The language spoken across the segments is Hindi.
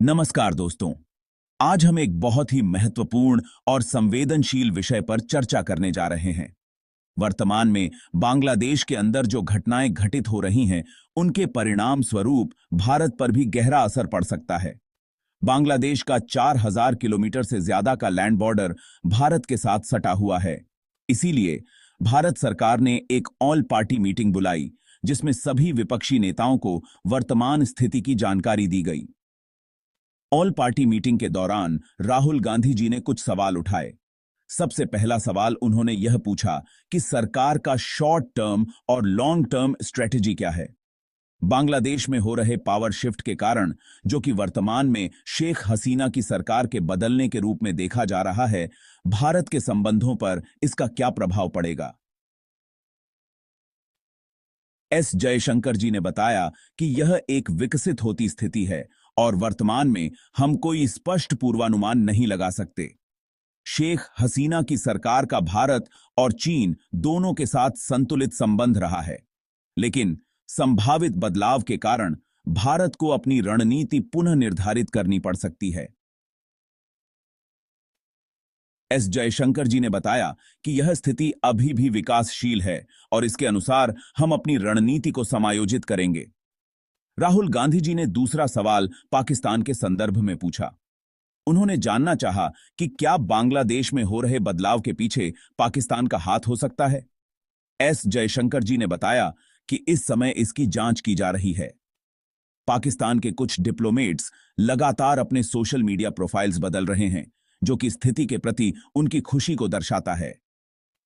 नमस्कार दोस्तों। आज हम एक बहुत ही महत्वपूर्ण और संवेदनशील विषय पर चर्चा करने जा रहे हैं। वर्तमान में बांग्लादेश के अंदर जो घटनाएं घटित हो रही हैं, उनके परिणाम स्वरूप भारत पर भी गहरा असर पड़ सकता है। बांग्लादेश का 4000 किलोमीटर से ज्यादा का लैंड बॉर्डर भारत के साथ सटा हुआ है। इसीलिए भारत सरकार ने एक ऑल पार्टी मीटिंग बुलाई, जिसमें सभी विपक्षी नेताओं को वर्तमान स्थिति की जानकारी दी गई। ऑल पार्टी मीटिंग के दौरान राहुल गांधी जी ने कुछ सवाल उठाए। सबसे पहला सवाल उन्होंने यह पूछा कि सरकार का शॉर्ट टर्म और लॉन्ग टर्म स्ट्रेटेजी क्या है। बांग्लादेश में हो रहे पावर शिफ्ट के कारण, जो कि वर्तमान में शेख हसीना की सरकार के बदलने के रूप में देखा जा रहा है, भारत के संबंधों पर इसका क्या प्रभाव पड़ेगा। एस जयशंकर जी ने बताया कि यह एक विकसित होती स्थिति है और वर्तमान में हम कोई स्पष्ट पूर्वानुमान नहीं लगा सकते। शेख हसीना की सरकार का भारत और चीन दोनों के साथ संतुलित संबंध रहा है, लेकिन संभावित बदलाव के कारण भारत को अपनी रणनीति पुनः निर्धारित करनी पड़ सकती है। एस जयशंकर जी ने बताया कि यह स्थिति अभी भी विकासशील है और इसके अनुसार हम अपनी रणनीति को समायोजित करेंगे। राहुल गांधी जी ने दूसरा सवाल पाकिस्तान के संदर्भ में पूछा। उन्होंने जानना चाहा कि क्या बांग्लादेश में हो रहे बदलाव के पीछे पाकिस्तान का हाथ हो सकता है। एस जयशंकर जी ने बताया कि इस समय इसकी जांच की जा रही है। पाकिस्तान के कुछ डिप्लोमेट्स लगातार अपने सोशल मीडिया प्रोफाइल्स बदल रहे हैं, जो कि स्थिति के प्रति उनकी खुशी को दर्शाता है।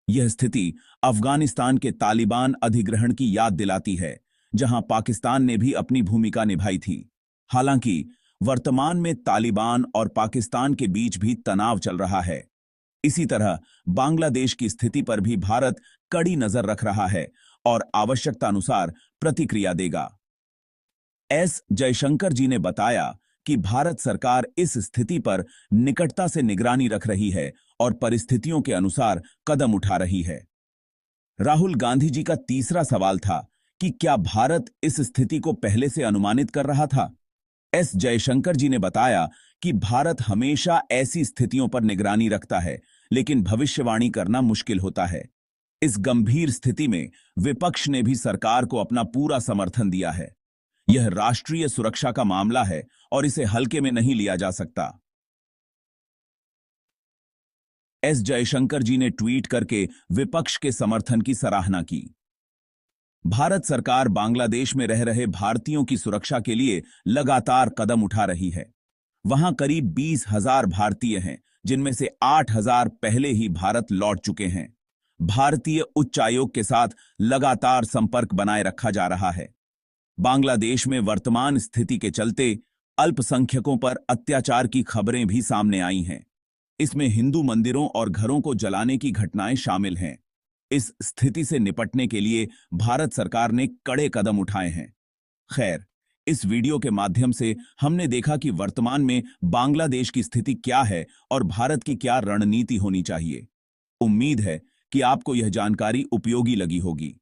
यह स्थिति अफगानिस्तान के तालिबान अधिग्रहण की याद दिलाती है, जहां पाकिस्तान ने भी अपनी भूमिका निभाई थी। हालांकि वर्तमान में तालिबान और पाकिस्तान के बीच भी तनाव चल रहा है। इसी तरह बांग्लादेश की स्थिति पर भी भारत कड़ी नजर रख रहा है और आवश्यकतानुसार प्रतिक्रिया देगा। एस जयशंकर जी ने बताया कि भारत सरकार इस स्थिति पर निकटता से निगरानी रख रही है और परिस्थितियों के अनुसार कदम उठा रही है। राहुल गांधी जी का तीसरा सवाल था कि क्या भारत इस स्थिति को पहले से अनुमानित कर रहा था। एस जयशंकर जी ने बताया कि भारत हमेशा ऐसी स्थितियों पर निगरानी रखता है, लेकिन भविष्यवाणी करना मुश्किल होता है। इस गंभीर स्थिति में विपक्ष ने भी सरकार को अपना पूरा समर्थन दिया है। यह राष्ट्रीय सुरक्षा का मामला है और इसे हल्के में नहीं लिया जा सकता। एस जयशंकर जी ने ट्वीट करके विपक्ष के समर्थन की सराहना की। भारत सरकार बांग्लादेश में रह रहे भारतीयों की सुरक्षा के लिए लगातार कदम उठा रही है। वहां करीब 20,000 भारतीय हैं, जिनमें से 8,000 पहले ही भारत लौट चुके हैं। भारतीय उच्चायोग के साथ लगातार संपर्क बनाए रखा जा रहा है। बांग्लादेश में वर्तमान स्थिति के चलते अल्पसंख्यकों पर अत्याचार की खबरें भी सामने आई हैं। इसमें हिंदू मंदिरों और घरों को जलाने की घटनाएं शामिल हैं। इस स्थिति से निपटने के लिए भारत सरकार ने कड़े कदम उठाए हैं। खैर, इस वीडियो के माध्यम से हमने देखा कि वर्तमान में बांग्लादेश की स्थिति क्या है और भारत की क्या रणनीति होनी चाहिए। उम्मीद है कि आपको यह जानकारी उपयोगी लगी होगी।